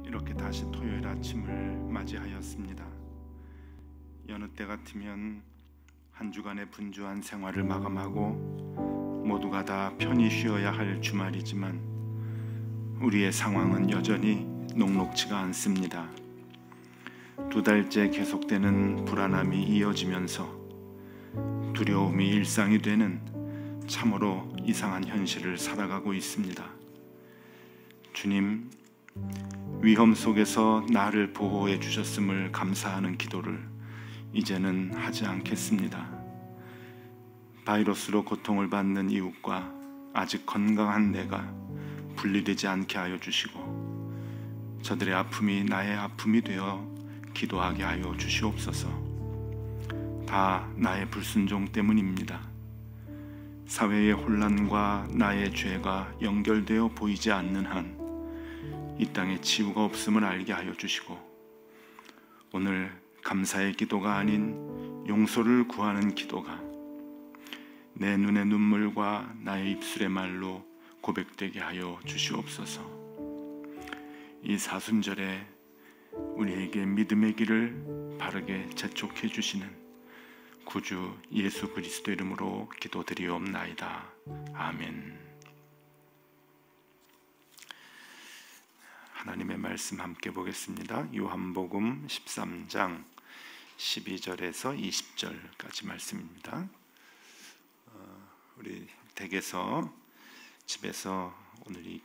이렇게 다시 토요일 아침을 맞이하였습니다. 여느 때 같으면 한 주간의 분주한 생활을 마감하고 모두가 다 편히 쉬어야 할 주말이지만 우리의 상황은 여전히 녹록지가 않습니다. 2달째 계속되는 불안함이 이어지면서 두려움이 일상이 되는 참으로 이상한 현실을 살아가고 있습니다. 주님, 위험 속에서 나를 보호해 주셨음을 감사하는 기도를 이제는 하지 않겠습니다. 바이러스로 고통을 받는 이웃과 아직 건강한 내가 분리되지 않게 하여 주시고 저들의 아픔이 나의 아픔이 되어 기도하게 하여 주시옵소서. 다 나의 불순종 때문입니다. 사회의 혼란과 나의 죄가 연결되어 보이지 않는 한 이 땅에 치유가 없음을 알게 하여 주시고 오늘 감사의 기도가 아닌 용서를 구하는 기도가 내 눈의 눈물과 나의 입술의 말로 고백되게 하여 주시옵소서. 이 사순절에 우리에게 믿음의 길을 바르게 재촉해 주시는 구주 예수 그리스도 이름으로 기도드리옵나이다. 아멘. 하나님의 말씀 함께 보겠습니다. 요한복음 13장 12절에서 20절까지 말씀입니다. 우리 댁에서 집에서 오늘 이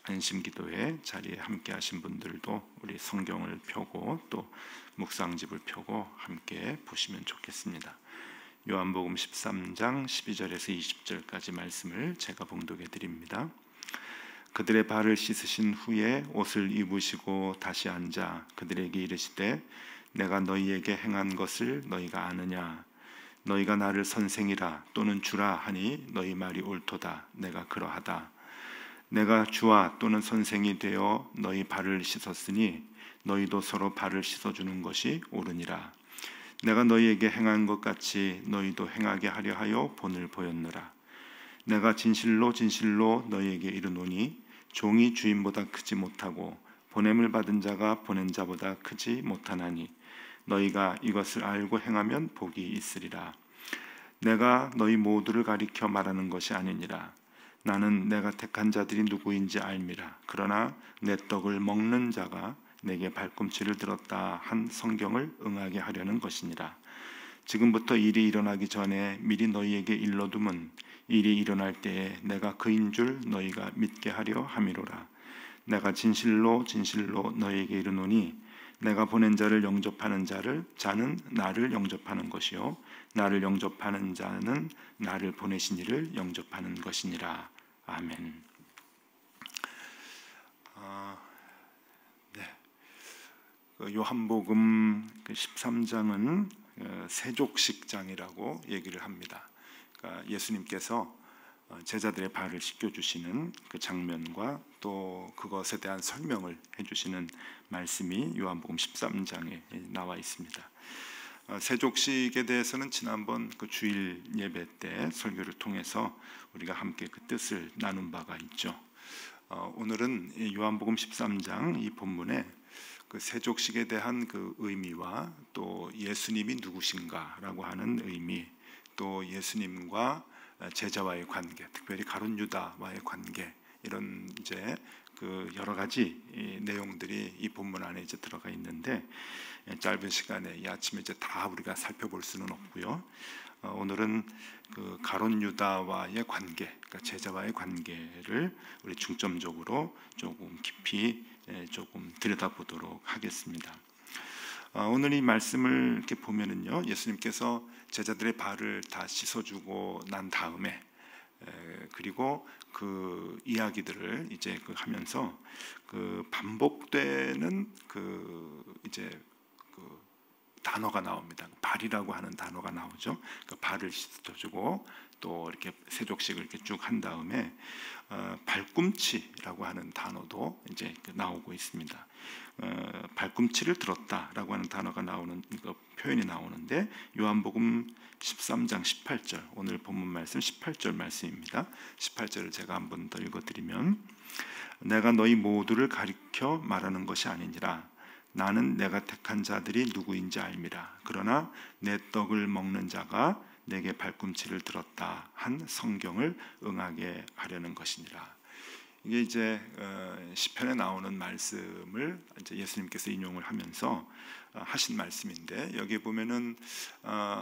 안심 기도회 자리에 함께 하신 분들도 우리 성경을 펴고 또 묵상집을 펴고 함께 보시면 좋겠습니다. 요한복음 13장 12절에서 20절까지 말씀을 제가 봉독해 드립니다. 그들의 발을 씻으신 후에 옷을 입으시고 다시 앉아 그들에게 이르시되 내가 너희에게 행한 것을 너희가 아느냐? 너희가 나를 선생이라 또는 주라 하니 너희 말이 옳도다. 내가 그러하다. 내가 주와 또는 선생이 되어 너희 발을 씻었으니 너희도 서로 발을 씻어주는 것이 옳으니라. 내가 너희에게 행한 것 같이 너희도 행하게 하려 하여 본을 보였노라. 내가 진실로 진실로 너희에게 이르노니 종이 주인보다 크지 못하고 보냄을 받은 자가 보낸 자보다 크지 못하나니 너희가 이것을 알고 행하면 복이 있으리라. 내가 너희 모두를 가리켜 말하는 것이 아니니라. 나는 내가 택한 자들이 누구인지 알미라. 그러나 내 떡을 먹는 자가 내게 발꿈치를 들었다 한 성경을 응하게 하려는 것이니라. 지금부터 일이 일어나기 전에 미리 너희에게 일러둠은 일이 일어날 때에 내가 그인 줄 너희가 믿게 하려 함이로라. 내가 진실로 진실로 너희에게 이르노니 내가 보낸 자를 영접하는 자는 나를 영접하는 것이요 나를 영접하는 자는 나를 보내신 이를 영접하는 것이니라. 아멘. 요한복음 13장은 세족식장이라고 얘기를 합니다. 그러니까 예수님께서 제자들의 발을 씻겨주시는 그 장면과 또 그것에 대한 설명을 해주시는 말씀이 요한복음 13장에 나와 있습니다. 세족식에 대해서는 지난번 그 주일 예배 때 설교를 통해서 우리가 함께 그 뜻을 나눈 바가 있죠. 오늘은 요한복음 13장 이 본문에 그 세족식에 대한 그 의미와 또 예수님이 누구신가라고 하는 의미, 또 예수님과 제자와의 관계, 특별히 가룟 유다와의 관계, 이런 이제 그 여러 가지 내용들이 이 본문 안에 이제 들어가 있는데 짧은 시간에 이 아침에 이제 다 우리가 살펴볼 수는 없고요. 오늘은 그 가룟 유다와의 관계, 그러니까 제자와의 관계를 우리 중점적으로 조금 깊이 조금 들여다보도록 하겠습니다. 오늘 이 말씀을 이렇게 보면은요, 예수님께서 제자들의 발을 다 씻어주고 난 다음에 그리고 그 이야기들을 이제 그 하면서 그 반복되는 그 이제 그 단어가 나옵니다. 발이라고 하는 단어가 나오죠. 그 발을 씻어주고 또 이렇게 세족식을 이렇게 쭉 한 다음에 발꿈치라고 하는 단어도 이제 나오고 있습니다. 발꿈치를 들었다라고 하는 단어가 나오는 표현이 나오는데 요한복음 13장 18절, 오늘 본문 말씀 18절 말씀입니다. 18절을 제가 한번 더 읽어드리면 내가 너희 모두를 가리켜 말하는 것이 아니니라. 나는 내가 택한 자들이 누구인지 알미라. 그러나 내 떡을 먹는 자가 내게 발꿈치를 들었다 한 성경을 응하게 하려는 것이니라. 이게 이제 시편에 나오는 말씀을 이제 예수님께서 인용을 하면서 하신 말씀인데, 여기 보면은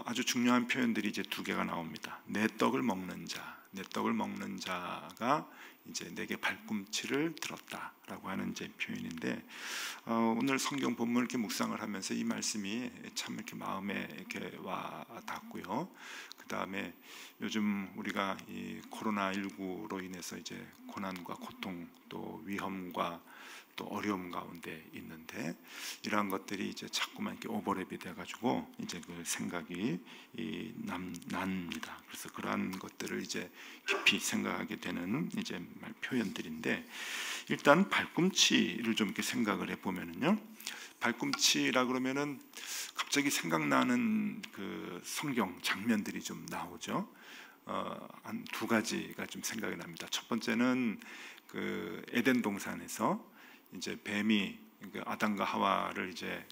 아주 중요한 표현들이 이제 두 개가 나옵니다. 내 떡을 먹는 자, 내 떡을 먹는 자가 이제 내게 발꿈치를 들었다라고 하는 이제 표현인데, 오늘 성경 본문을 이렇게 묵상을 하면서 이 말씀이 참 이렇게 마음에 이렇게 와 닿고요. 그 다음에 요즘 우리가 이 코로나19로 인해서 이제 고난과 고통 또 위험과 또 어려움 가운데 있는데, 이러한 것들이 이제 자꾸만 이렇게 오버랩이 돼가지고 이제 그 생각이 납니다. 그래서 그러한 것들을 이제 깊이 생각하게 되는 이제 표현들인데, 일단 발꿈치를 좀 이렇게 생각을 해보면은요, 발꿈치라 그러면은 갑자기 생각나는 그 성경 장면들이 좀 나오죠. 한 두 가지가 좀 생각이 납니다. 첫 번째는 그 에덴 동산에서 이제 뱀이 아담과 하와를 이제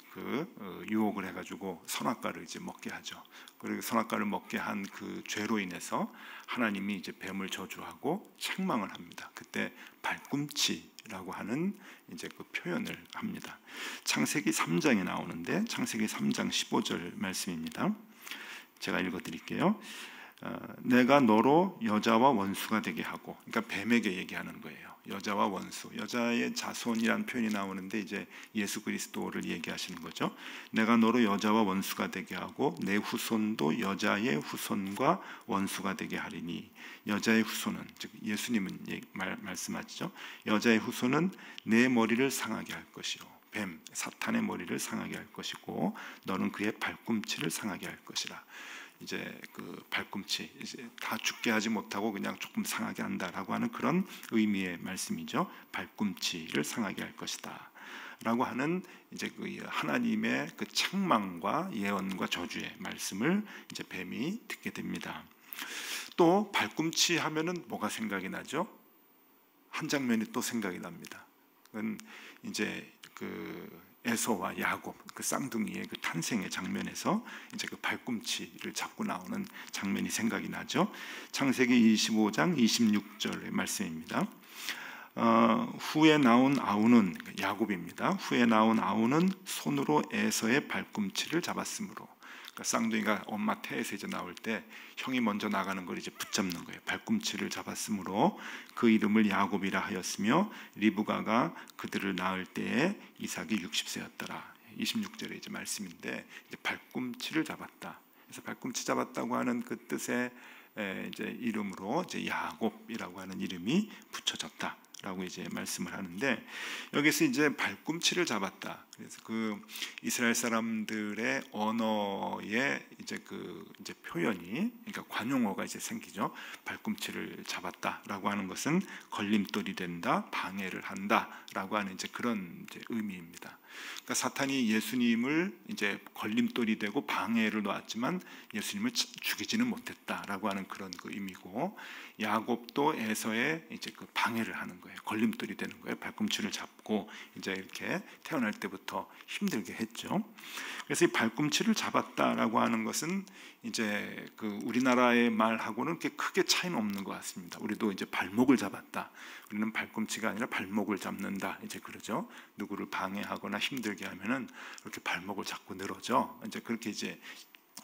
유혹을 해가지고 선악과를 이제 먹게 하죠. 그리고 선악과를 먹게 한 그 죄로 인해서 하나님이 이제 뱀을 저주하고 책망을 합니다. 그때 발꿈치라고 하는 이제 그 표현을 합니다. 창세기 3장에 나오는데, 창세기 3장 15절 말씀입니다. 제가 읽어드릴게요. 내가 너로 여자와 원수가 되게 하고, 그러니까 뱀에게 얘기하는 거예요. 여자와 원수, 여자의 자손이라는 표현이 나오는데 이제 예수 그리스도를 얘기하시는 거죠. 내가 너로 여자와 원수가 되게 하고 내 후손도 여자의 후손과 원수가 되게 하리니, 여자의 후손은, 즉 예수님은 말씀하시죠. 여자의 후손은 내 머리를 상하게 할 것이요, 뱀 사탄의 머리를 상하게 할 것이고 너는 그의 발꿈치를 상하게 할 것이라. 이제 그 발꿈치, 이제 다 죽게 하지 못하고 그냥 조금 상하게 한다라고 하는 그런 의미의 말씀이죠. 발꿈치를 상하게 할 것이다 라고 하는 이제 그 하나님의 그 책망과 예언과 저주의 말씀을 이제 뱀이 듣게 됩니다. 또 발꿈치 하면은 뭐가 생각이 나죠? 한 장면이 또 생각이 납니다. 그건 이제 그 에서와 야곱, 그 쌍둥이의 그 탄생의 장면에서 이제 그 발꿈치를 잡고 나오는 장면이 생각이 나죠. 창세기 25장 26절의 말씀입니다. 후에 나온 아우는, 야곱입니다. 후에 나온 아우는 손으로 에서의 발꿈치를 잡았으므로, 그러니까 쌍둥이가 엄마 태에서 이제 나올 때 형이 먼저 나가는 걸 이제 붙잡는 거예요. 발꿈치를 잡았으므로 그 이름을 야곱이라 하였으며 리브가가 그들을 낳을 때에 이삭이 60세였더라. 26절의 이제 말씀인데, 이제 발꿈치를 잡았다. 그래서 발꿈치 잡았다고 하는 그 뜻의 이제 이름으로 이제 야곱이라고 하는 이름이 붙여졌다. 라고 이제 말씀을 하는데, 여기서 이제 발꿈치를 잡았다. 그래서 그 이스라엘 사람들의 언어의 이제 이제 표현이, 그러니까 관용어가 이제 생기죠. 발꿈치를 잡았다라고 하는 것은 걸림돌이 된다, 방해를 한다라고 하는 이제 그런 이제 의미입니다. 그러니까 사탄이 예수님을 이제 걸림돌이 되고 방해를 놓았지만 예수님을 죽이지는 못했다라고 하는 그런 그 의미고, 야곱도 에서의 이제 그 방해를 하는 거예요. 걸림돌이 되는 거예요. 발꿈치를 잡고 이제 이렇게 태어날 때부터 힘들게 했죠. 그래서 이 발꿈치를 잡았다라고 하는 것은 이제 그 우리나라의 말하고는 그렇게 크게 차이는 없는 것 같습니다. 우리도 이제 발목을 잡았다. 우리는 발꿈치가 아니라 발목을 잡는다. 이제 그러죠. 누구를 방해하거나 힘들게 하면은 이렇게 발목을 잡고 늘어져. 이제 그렇게 이제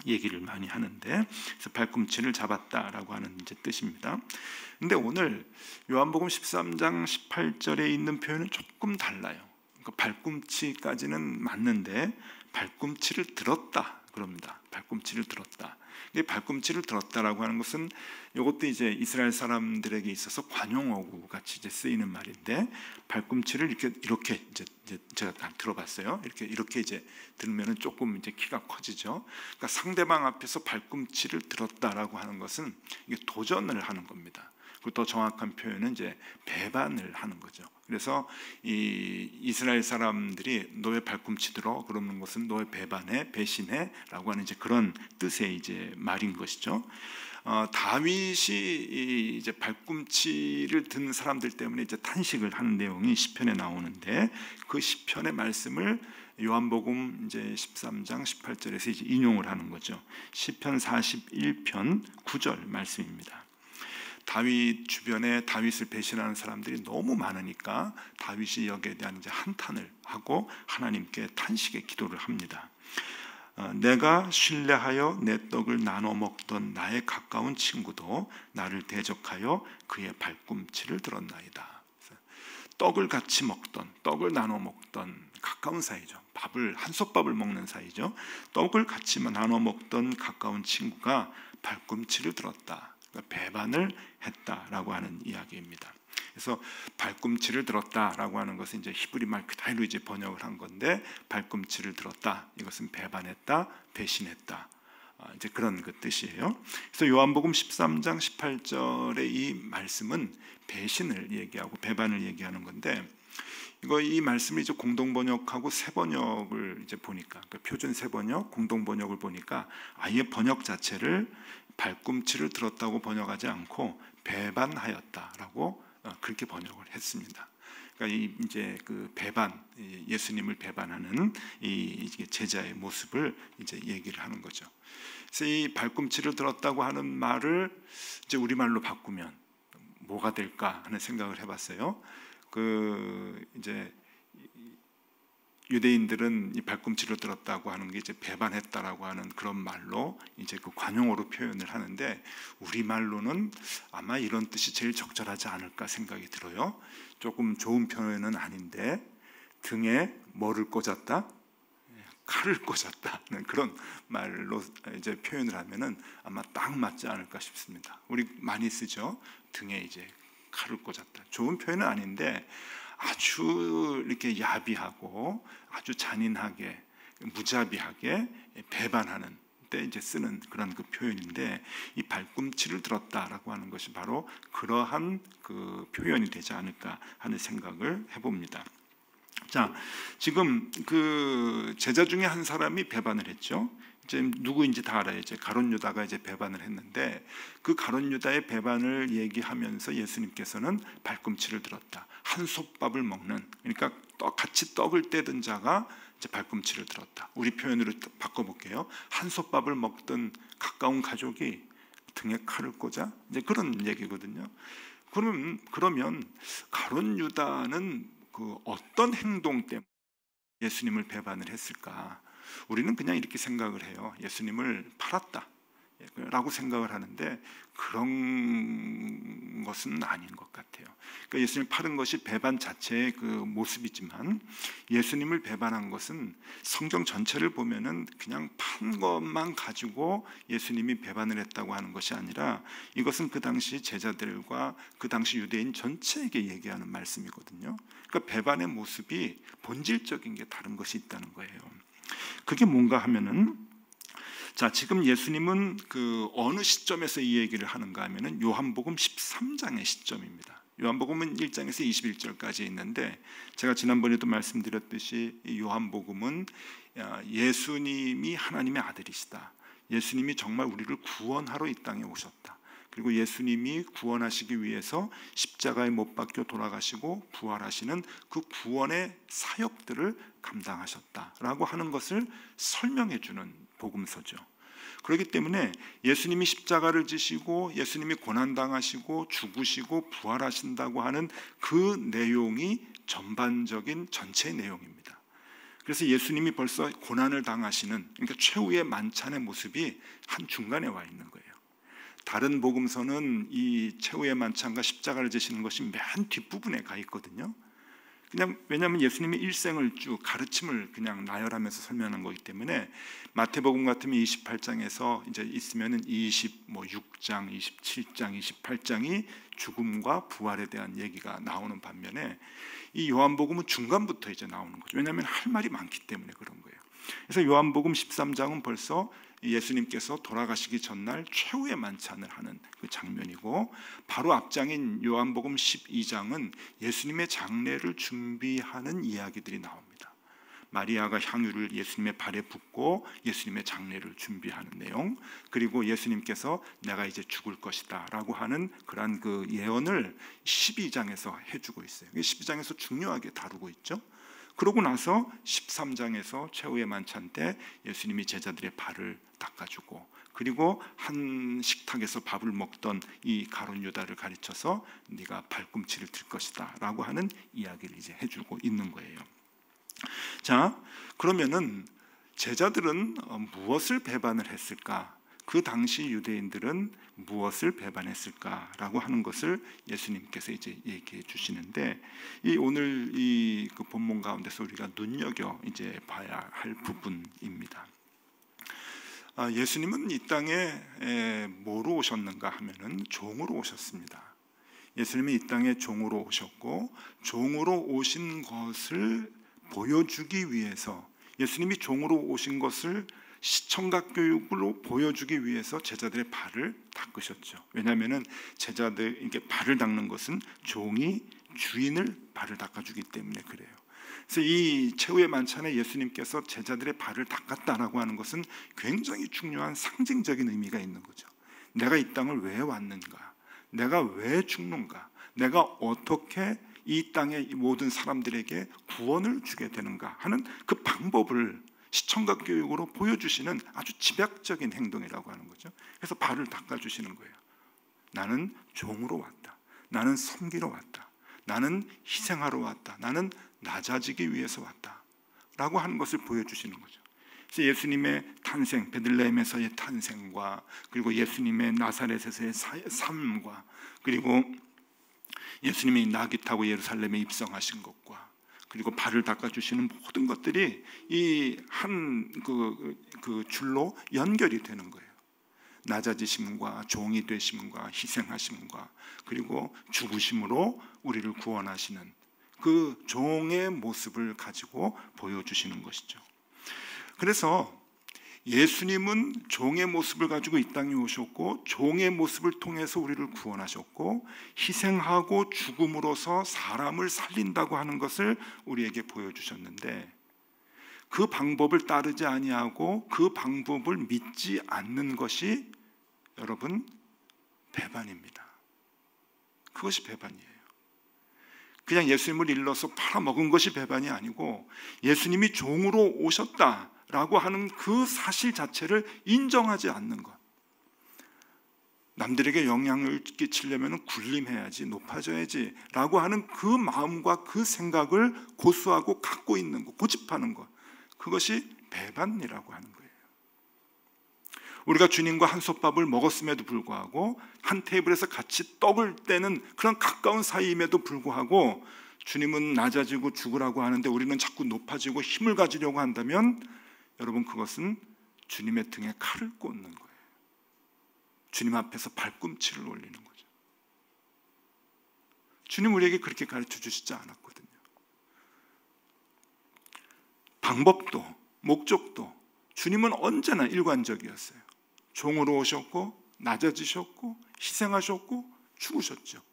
얘기를 많이 하는데, 그래서 발꿈치를 잡았다라고 하는 이제 뜻입니다. 근데 오늘 요한복음 13장 18절에 있는 표현은 조금 달라요. 그러니까 발꿈치까지는 맞는데 발꿈치를 들었다 그럽니다. 발꿈치를 들었다. 발꿈치를 들었다라고 하는 것은 이것도 이제 이스라엘 사람들에게 있어서 관용어구 같이 이제 쓰이는 말인데, 발꿈치를 이렇게 이제 제가 다 들어봤어요. 이렇게 이제 들으면은 조금 이제 키가 커지죠. 그러니까 상대방 앞에서 발꿈치를 들었다라고 하는 것은 이게 도전을 하는 겁니다. 그리고 더 정확한 표현은 이제 배반을 하는 거죠. 그래서 이 이스라엘 사람들이 너의 발꿈치 들어 그러는 것은 너의 배반해, 배신해라고 하는 이제 그런 뜻의 이제 말인 것이죠. 다윗이 이제 발꿈치를 든 사람들 때문에 이제 탄식을 하는 내용이 시편에 나오는데, 그 시편의 말씀을 요한복음 이제 13장 18절에서 이제 인용을 하는 거죠. 시편 41편 9절 말씀입니다. 다윗 주변에 다윗을 배신하는 사람들이 너무 많으니까 다윗이 여기에 대한 이제 한탄을 하고 하나님께 탄식의 기도를 합니다. 내가 신뢰하여 내 떡을 나눠 먹던 나의 가까운 친구도 나를 대적하여 그의 발꿈치를 들었나이다. 떡을 같이 먹던, 떡을 나눠 먹던 가까운 사이죠. 밥을, 한솥밥을 먹는 사이죠. 떡을 같이 나눠 먹던 가까운 친구가 발꿈치를 들었다. 그러니까 배반을 했다라고 하는 이야기입니다. 그래서 발꿈치를 들었다라고 하는 것은 이제 히브리 말 그대로 이제 번역을 한 건데, 발꿈치를 들었다, 이것은 배반했다, 배신했다, 이제 그런 그 뜻이에요. 그래서 요한복음 13장 18절의 이 말씀은 배신을 얘기하고 배반을 얘기하는 건데, 이 말씀을 이제 공동 번역하고 새 번역을 이제 보니까, 그러니까 표준 새 번역, 공동 번역을 보니까 아예 번역 자체를 발꿈치를 들었다고 번역하지 않고 배반하였다라고 그렇게 번역을 했습니다. 그러니까 이제 그 배반, 예수님을 배반하는 이 제자의 모습을 이제 얘기를 하는 거죠. 그래서 이 발꿈치를 들었다고 하는 말을 이제 우리말로 바꾸면 뭐가 될까 하는 생각을 해봤어요. 이제 유대인들은 이 발꿈치를 들었다고 하는 게 이제 배반했다라고 하는 그런 말로 이제 그 관용어로 표현을 하는데, 우리말로는 아마 이런 뜻이 제일 적절하지 않을까 생각이 들어요. 조금 좋은 표현은 아닌데, 등에 뭐를 꽂았다? 칼을 꽂았다는 그런 말로 이제 표현을 하면은 아마 딱 맞지 않을까 싶습니다. 우리 많이 쓰죠. 등에 이제 칼을 꽂았다. 좋은 표현은 아닌데 아주 이렇게 야비하고 아주 잔인하게, 무자비하게 배반하는 때 이제 쓰는 그런 그 표현인데, 이 발꿈치를 들었다라고 하는 것이 바로 그러한 그 표현이 되지 않을까 하는 생각을 해봅니다. 자, 지금 그 제자 중에 한 사람이 배반을 했죠. 이제 누구인지 다 알아요. 이제 가룟 유다가 이제 배반을 했는데, 그 가룟 유다의 배반을 얘기하면서 예수님께서는 발꿈치를 들었다. 한솥밥을 먹는, 그러니까 같이 떡을 떼던 자가 이제 발꿈치를 들었다. 우리 표현으로 바꿔볼게요. 한솥밥을 먹던 가까운 가족이 등에 칼을 꽂아, 이제 그런 얘기거든요. 그러면 가룟 유다는 그 어떤 행동 때문에 예수님을 배반을 했을까? 우리는 그냥 이렇게 생각을 해요. 예수님을 팔았다 라고 생각을 하는데, 그런 것은 아닌 것 같아요. 그러니까 예수님을 팔은 것이 배반 자체의 그 모습이지만, 예수님을 배반한 것은 성경 전체를 보면은 그냥 판 것만 가지고 예수님이 배반을 했다고 하는 것이 아니라, 이것은 그 당시 제자들과 그 당시 유대인 전체에게 얘기하는 말씀이거든요. 그러니까 배반의 모습이 본질적인 게 다른 것이 있다는 거예요. 그게 뭔가 하면은, 자, 지금 예수님은 그 어느 시점에서 이 얘기를 하는가 하면은 요한복음 13장의 시점입니다. 요한복음은 1장에서 21절까지 있는데, 제가 지난번에도 말씀드렸듯이 이 요한복음은 예수님이 하나님의 아들이시다, 예수님이 정말 우리를 구원하러 이 땅에 오셨다, 그리고 예수님이 구원하시기 위해서 십자가에 못 박혀 돌아가시고 부활하시는 그 구원의 사역들을 감당하셨다라고 하는 것을 설명해 주는 복음서죠. 그렇기 때문에 예수님이 십자가를 지시고 예수님이 고난당하시고 죽으시고 부활하신다고 하는 그 내용이 전반적인 전체 내용입니다. 그래서 예수님이 벌써 고난을 당하시는, 그러니까 최후의 만찬의 모습이 한 중간에 와 있는 거예요. 다른 복음서는 이 최후의 만찬과 십자가를 지시는 것이 맨 뒷부분에 가 있거든요. 그냥 왜냐하면 예수님이 일생을 쭉 가르침을 그냥 나열하면서 설명한 거기 때문에, 마태복음 같으면 28장에서 이제 있으면은 26장, 27장, 28장이 죽음과 부활에 대한 얘기가 나오는 반면에, 이 요한복음은 중간부터 이제 나오는 거죠. 왜냐하면 할 말이 많기 때문에 그런 거예요. 그래서 요한복음 13장은 벌써 예수님께서 돌아가시기 전날 최후의 만찬을 하는 그 장면이고, 바로 앞장인 요한복음 12장은 예수님의 장례를 준비하는 이야기들이 나옵니다. 마리아가 향유를 예수님의 발에 붓고 예수님의 장례를 준비하는 내용, 그리고 예수님께서 내가 이제 죽을 것이다 라고 하는 그러한 그 예언을 12장에서 해주고 있어요. 12장에서 중요하게 다루고 있죠. 그러고 나서 13장에서 최후의 만찬 때 예수님이 제자들의 발을 닦아주고, 그리고 한 식탁에서 밥을 먹던 이 가룟 유다를 가르쳐서 네가 발꿈치를 들 것이다 라고 하는 이야기를 이제 해주고 있는 거예요. 자, 그러면은 제자들은 무엇을 배반을 했을까? 그 당시 유대인들은 무엇을 배반했을까라고 하는 것을 예수님께서 이제 얘기해 주시는데, 이 오늘 이 그 본문 가운데서 우리가 눈여겨 이제 봐야 할 부분입니다. 예수님은 이 땅에 뭐로 오셨는가 하면은 종으로 오셨습니다. 예수님이 이 땅에 종으로 오셨고, 종으로 오신 것을 보여주기 위해서, 예수님이 종으로 오신 것을 시청각 교육으로 보여주기 위해서 제자들의 발을 닦으셨죠. 왜냐하면은 제자들에게 발을 닦는 것은 종이 주인을 발을 닦아주기 때문에 그래요. 그래서 이 최후의 만찬에 예수님께서 제자들의 발을 닦았다라고 하는 것은 굉장히 중요한 상징적인 의미가 있는 거죠. 내가 이 땅을 왜 왔는가? 내가 왜 죽는가? 내가 어떻게 이 땅의 모든 사람들에게 구원을 주게 되는가 하는 그 방법을 시청각 교육으로 보여주시는 아주 집약적인 행동이라고 하는 거죠. 그래서 발을 닦아주시는 거예요. 나는 종으로 왔다. 나는 섬기러 왔다. 나는 희생하러 왔다. 나는 낮아지기 위해서 왔다 라고 하는 것을 보여주시는 거죠. 그래서 예수님의 탄생, 베들레헴에서의 탄생과, 그리고 예수님의 나사렛에서의 삶과, 그리고 예수님이 나귀 타고 예루살렘에 입성하신 것과, 그리고 발을 닦아주시는 모든 것들이 이 한 그 줄로 연결이 되는 거예요. 낮아지심과 종이 되심과 희생하심과, 그리고 죽으심으로 우리를 구원하시는 그 종의 모습을 가지고 보여주시는 것이죠. 그래서 예수님은 종의 모습을 가지고 이 땅에 오셨고, 종의 모습을 통해서 우리를 구원하셨고, 희생하고 죽음으로써 사람을 살린다고 하는 것을 우리에게 보여주셨는데, 그 방법을 따르지 아니하고 그 방법을 믿지 않는 것이 여러분 배반입니다. 그것이 배반이에요. 그냥 예수님을 일러서 팔아먹은 것이 배반이 아니고, 예수님이 종으로 오셨다라고 하는 그 사실 자체를 인정하지 않는 것. 남들에게 영향을 끼치려면 군림해야지, 높아져야지 라고 하는 그 마음과 그 생각을 고수하고 갖고 있는 것, 고집하는 것, 그것이 배반이라고 하는 거예요. 우리가 주님과 한솥밥을 먹었음에도 불구하고, 한 테이블에서 같이 떡을 떼는 그런 가까운 사이임에도 불구하고 주님은 낮아지고 죽으라고 하는데 우리는 자꾸 높아지고 힘을 가지려고 한다면, 여러분 그것은 주님의 등에 칼을 꽂는 거예요. 주님 앞에서 발꿈치를 올리는 거죠. 주님 우리에게 그렇게 가르쳐 주시지 않았거든요. 방법도 목적도 주님은 언제나 일관적이었어요. 종으로 오셨고, 낮아지셨고, 희생하셨고, 죽으셨죠.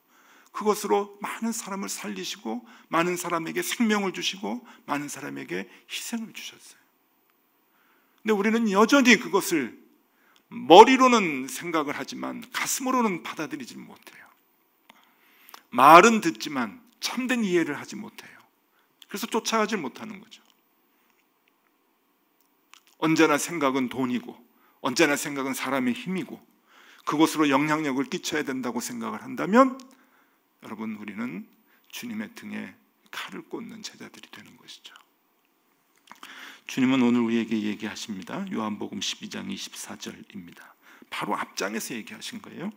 그것으로 많은 사람을 살리시고, 많은 사람에게 생명을 주시고, 많은 사람에게 희생을 주셨어요. 근데 우리는 여전히 그것을 머리로는 생각을 하지만 가슴으로는 받아들이지 못해요. 말은 듣지만 참된 이해를 하지 못해요. 그래서 쫓아가지 못하는 거죠. 언제나 생각은 돈이고, 언제나 생각은 사람의 힘이고, 그것으로 영향력을 끼쳐야 된다고 생각을 한다면, 여러분 우리는 주님의 등에 칼을 꽂는 제자들이 되는 것이죠. 주님은 오늘 우리에게 얘기하십니다. 요한복음 12장 24절입니다. 바로 앞장에서 얘기하신 거예요.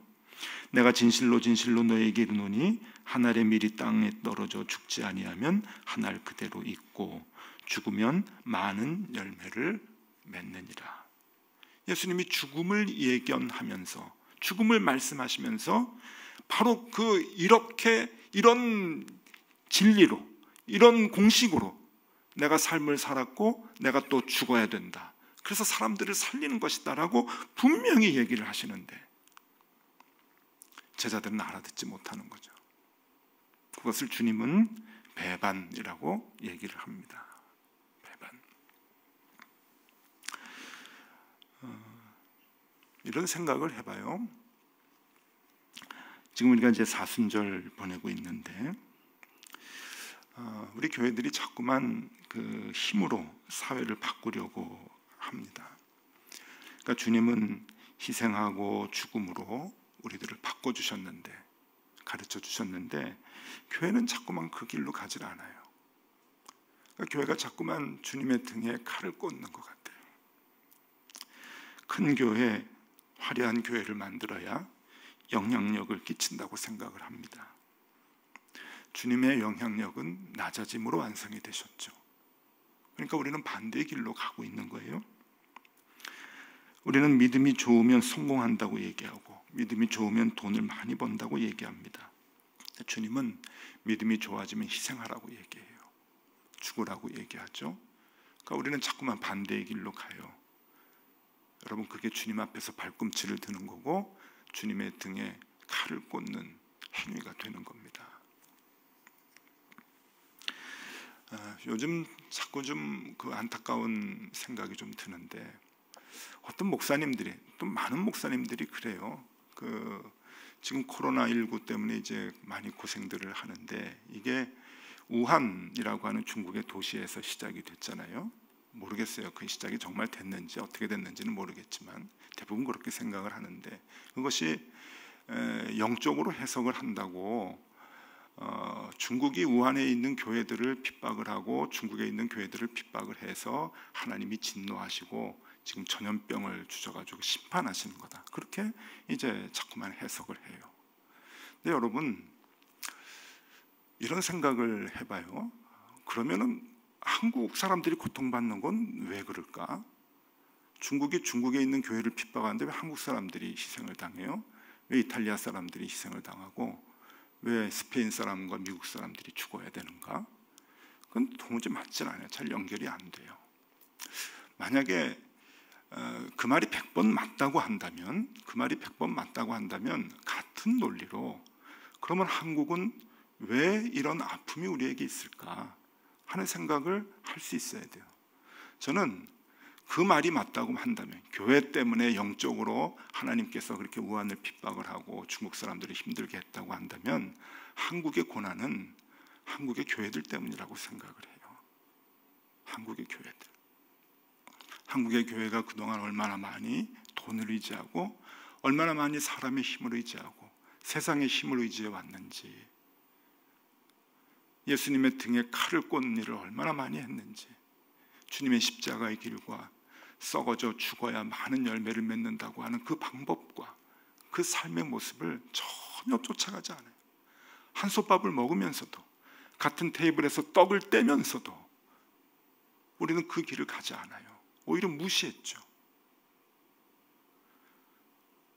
내가 진실로 진실로 너에게 이르노니 한 알의 밀이 땅에 떨어져 죽지 아니하면 한 알 그대로 있고 죽으면 많은 열매를 맺느니라. 예수님이 죽음을 예견하면서, 죽음을 말씀하시면서 바로 이런 진리로, 이런 공식으로 내가 삶을 살았고 내가 또 죽어야 된다, 그래서 사람들을 살리는 것이다 라고 분명히 얘기를 하시는데 제자들은 알아듣지 못하는 거죠. 그것을 주님은 배반이라고 얘기를 합니다. 배반. 절반. 이런 생각을 해봐요. 지금 우리가 이제 사순절 보내고 있는데 우리 교회들이 자꾸만 그 힘으로 사회를 바꾸려고 합니다. 그러니까 주님은 희생하고 죽음으로 우리들을 바꿔주셨는데, 가르쳐 주셨는데, 교회는 자꾸만 그 길로 가질 않아요. 그러니까 교회가 자꾸만 주님의 등에 칼을 꽂는 것 같아요. 큰 교회, 화려한 교회를 만들어야 영향력을 끼친다고 생각을 합니다. 주님의 영향력은 낮아짐으로 완성이 되셨죠. 그러니까 우리는 반대의 길로 가고 있는 거예요. 우리는 믿음이 좋으면 성공한다고 얘기하고, 믿음이 좋으면 돈을 많이 번다고 얘기합니다. 주님은 믿음이 좋아지면 희생하라고 얘기해요. 죽으라고 얘기하죠. 그러니까 우리는 자꾸만 반대의 길로 가요. 여러분, 그게 주님 앞에서 발꿈치를 드는 거고 주님의 등에 칼을 꽂는 행위가 되는 겁니다. 요즘 자꾸 좀 그 안타까운 생각이 좀 드는데, 어떤 목사님들이, 또 많은 목사님들이 그래요. 지금 코로나19 때문에 이제 많이 고생들을 하는데, 이게 우한이라고 하는 중국의 도시에서 시작이 됐잖아요. 모르겠어요. 그 시작이 정말 됐는지 어떻게 됐는지는 모르겠지만 대부분 그렇게 생각을 하는데, 그것이 영적으로 해석을 한다고 중국이 우한에 있는 교회들을 핍박을 하고 중국에 있는 교회들을 핍박을 해서 하나님이 진노하시고 지금 전염병을 주셔가지고 심판하시는 거다, 그렇게 이제 자꾸만 해석을 해요. 근데 여러분, 이런 생각을 해봐요. 그러면은 한국 사람들이 고통받는 건 왜 그럴까? 중국이 중국에 있는 교회를 핍박하는데 왜 한국 사람들이 희생을 당해요? 왜 이탈리아 사람들이 희생을 당하고 왜 스페인 사람과 미국 사람들이 죽어야 되는가? 그건 도무지 맞질 않아요. 잘 연결이 안 돼요. 만약에 그 말이 100번 맞다고 한다면, 같은 논리로 그러면 한국은 왜 이런 아픔이 우리에게 있을까 하는 생각을 할 수 있어야 돼요. 저는 그 말이 맞다고 한다면, 교회 때문에 영적으로 하나님께서 그렇게 우한을 핍박을 하고 중국 사람들을 힘들게 했다고 한다면 한국의 고난은 한국의 교회들 때문이라고 생각을 해요. 한국의 교회들. 한국의 교회가 그동안 얼마나 많이 돈을 의지하고 얼마나 많이 사람의 힘을 의지하고 세상의 힘을 의지해 왔는지, 예수님의 등에 칼을 꽂는 일을 얼마나 많이 했는지, 주님의 십자가의 길과 썩어져 죽어야 많은 열매를 맺는다고 하는 그 방법과 그 삶의 모습을 전혀 쫓아가지 않아요. 한솥밥을 먹으면서도, 같은 테이블에서 떡을 떼면서도 우리는 그 길을 가지 않아요. 오히려 무시했죠.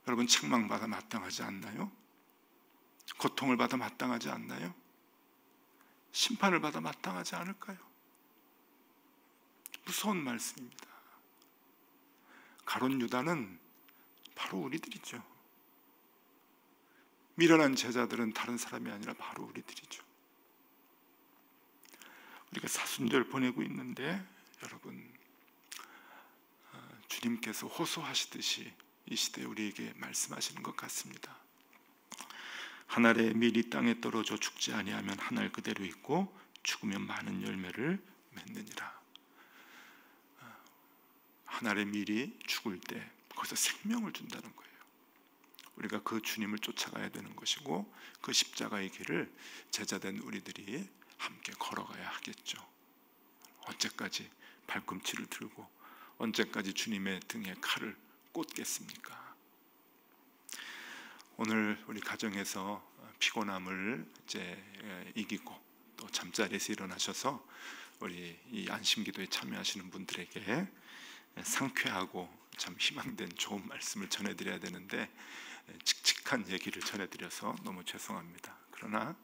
여러분, 책망받아 마땅하지 않나요? 고통을 받아 마땅하지 않나요? 심판을 받아 마땅하지 않을까요? 무서운 말씀입니다. 가룟 유다는 바로 우리들이죠. 미련한 제자들은 다른 사람이 아니라 바로 우리들이죠. 우리가 사순절 보내고 있는데, 여러분, 주님께서 호소하시듯이 이 시대에 우리에게 말씀하시는 것 같습니다. 한 알의 밀이 땅에 떨어져 죽지 아니하면 한 알 그대로 있고 죽으면 많은 열매를 맺느니라. 한 알의 밀이 죽을 때 거기서 생명을 준다는 거예요. 우리가 그 주님을 쫓아가야 되는 것이고, 그 십자가의 길을 제자된 우리들이 함께 걸어가야 하겠죠. 언제까지 발꿈치를 들고 언제까지 주님의 등에 칼을 꽂겠습니까? 오늘 우리 가정에서 피곤함을 이제 이기고 또 잠자리에서 일어나셔서 우리 이 안심기도에 참여하시는 분들에게 상쾌하고 참 희망된 좋은 말씀을 전해드려야 되는데, 칙칙한 얘기를 전해드려서 너무 죄송합니다. 그러나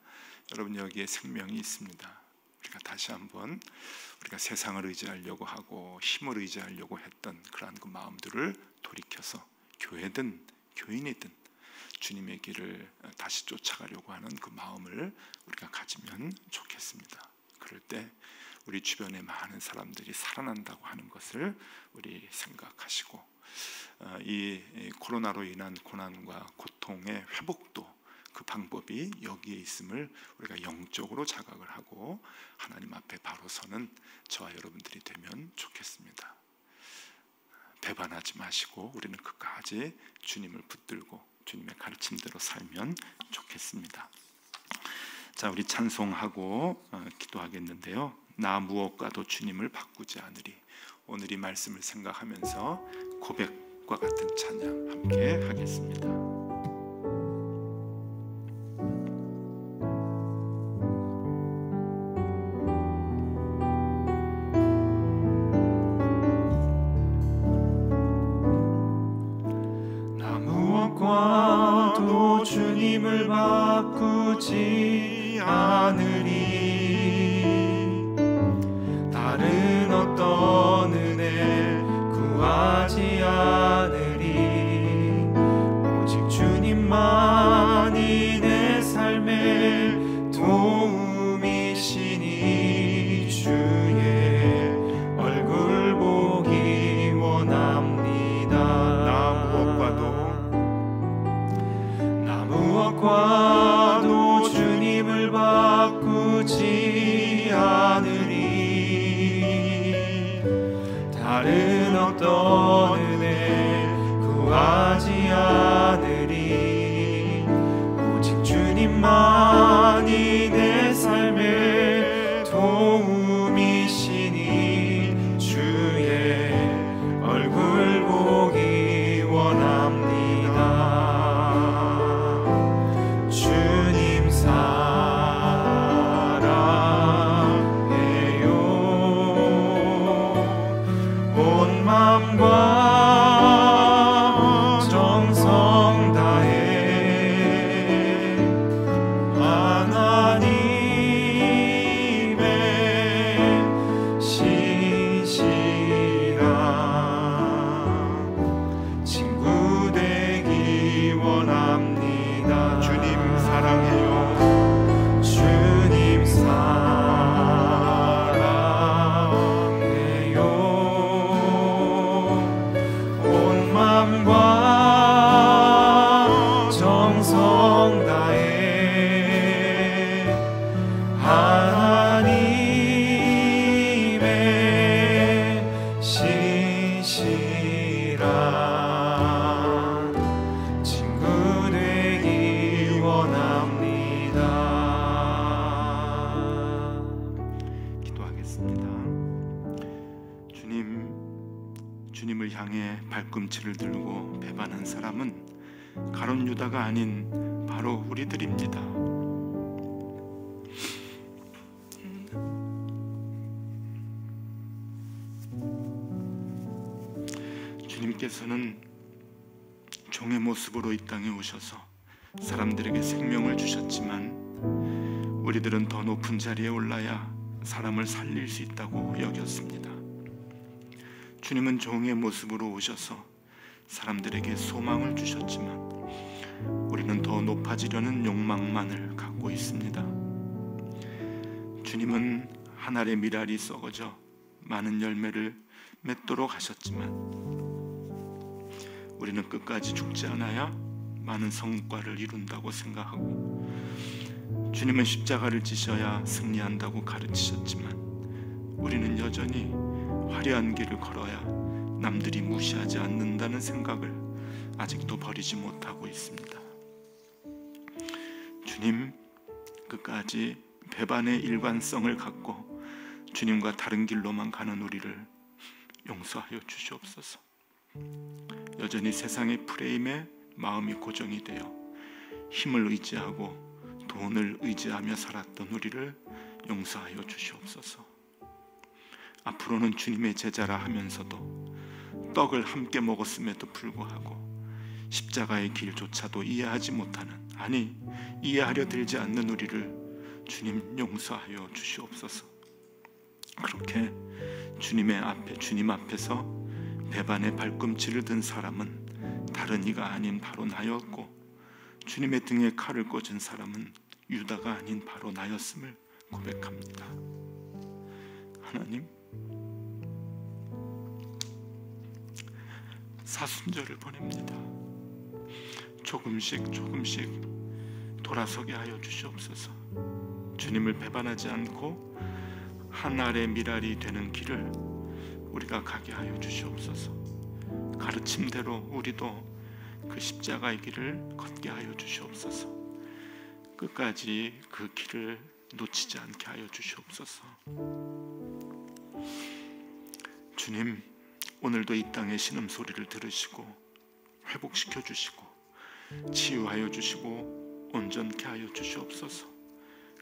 여러분, 여기에 생명이 있습니다. 우리가 다시 한번 우리가 세상을 의지하려고 하고 힘을 의지하려고 했던 그러한 그 마음들을 돌이켜서 교회든 교인이든 주님의 길을 다시 쫓아가려고 하는 그 마음을 우리가 가지면 좋겠습니다. 그럴 때 우리 주변의 많은 사람들이 살아난다고 하는 것을 우리 생각하시고, 이 코로나로 인한 고난과 고통의 회복도 그 방법이 여기에 있음을 우리가 영적으로 자각을 하고 하나님 앞에 바로 서는 저와 여러분들이 되면 좋겠습니다. 배반하지 마시고 우리는 끝까지 주님을 붙들고 주님의 가르침대로 살면 좋겠습니다. 자, 우리 찬송하고 기도하겠는데요. 나 무엇과도 주님을 바꾸지 않으리. 오늘 이 말씀을 생각하면서 고백과 같은 찬양 함께 하겠습니다. 나 무엇과도 주님을 바꾸지 않으리. 다른 어떤 은혜 구하지 않으리. 오직 주님만이 내 삶의 도움이시니 주의 얼굴 보기 원합니다. 나 무엇과도 주님을 바꾸지 않으리. 다른 어떤 은혜 구하지 않으리. 오직 주님만이 내 삶의 도움이시니 주의 얼굴 보기 원합니다. 주님 사랑해요. 온 마음과 정성 다해 하나님의 신실한 친구 되기 원합니다. 주님 사랑해요. 주님 사랑해요. 온 마음과 정성 다해 하나님의 신실한 친구 되기 원합니다. 기도하겠습니다. 주님을 향해 발꿈치를 들고 배반한 사람은 가룟 유다가 아닌 바로 우리들입니다. 주님께서는 종의 모습으로 이 땅에 오셔서 사람들에게 생명을 주셨지만 우리들은 더 높은 자리에 올라야 사람을 살릴 수 있다고 여겼습니다. 주님은 종의 모습으로 오셔서 사람들에게 소망을 주셨지만 우리는 더 높아지려는 욕망만을 갖고 있습니다. 주님은 한 알의 밀알이 썩어져 많은 열매를 맺도록 하셨지만 우리는 끝까지 죽지 않아야 많은 성과를 이룬다고 생각하고, 주님은 십자가를 지셔야 승리한다고 가르치셨지만 우리는 여전히 화려한 길을 걸어야 남들이 무시하지 않는다는 생각을 아직도 버리지 못하고 있습니다. 주님, 끝까지 배반의 일관성을 갖고 주님과 다른 길로만 가는 우리를 용서하여 주시옵소서. 여전히 세상의 프레임에 마음이 고정이 되어 힘을 의지하고 돈을 의지하며 살았던 우리를 용서하여 주시옵소서. 앞으로는 주님의 제자라 하면서도 떡을 함께 먹었음에도 불구하고 십자가의 길조차도 이해하지 못하는, 아니 이해하려 들지 않는 우리를 주님 용서하여 주시옵소서. 그렇게 주님 앞에서 배반의 발꿈치를 든 사람은 다른 이가 아닌 바로 나였고, 주님의 등에 칼을 꽂은 사람은 유다가 아닌 바로 나였음을 고백합니다. 하나님, 사순절을 보냅니다. 조금씩 돌아서게 하여 주시옵소서. 주님을 배반하지 않고 하늘의 미랄이 되는 길을 우리가 가게 하여 주시옵소서. 가르침대로 우리도 그 십자가의 길을 걷게 하여 주시옵소서. 끝까지 그 길을 놓치지 않게 하여 주시옵소서. 주님, 오늘도 이 땅의 신음소리를 들으시고 회복시켜 주시고 치유하여 주시고 온전케 하여 주시옵소서.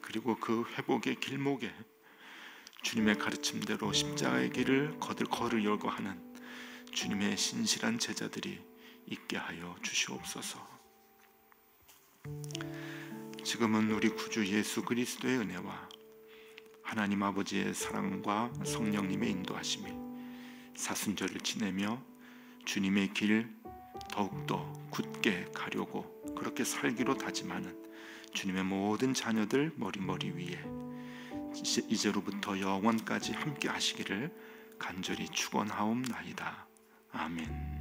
그리고 그 회복의 길목에 주님의 가르침대로 십자가의 길을 걸으려고 하는 주님의 신실한 제자들이 있게 하여 주시옵소서. 지금은 우리 구주 예수 그리스도의 은혜와 하나님 아버지의 사랑과 성령님의 인도하심이 사순절을 지내며 주님의 길 더욱더 굳게 가려고 그렇게 살기로 다짐하는 주님의 모든 자녀들 머리 위에 이제로부터 영원까지 함께 하시기를 간절히 축원하옵나이다. 아멘.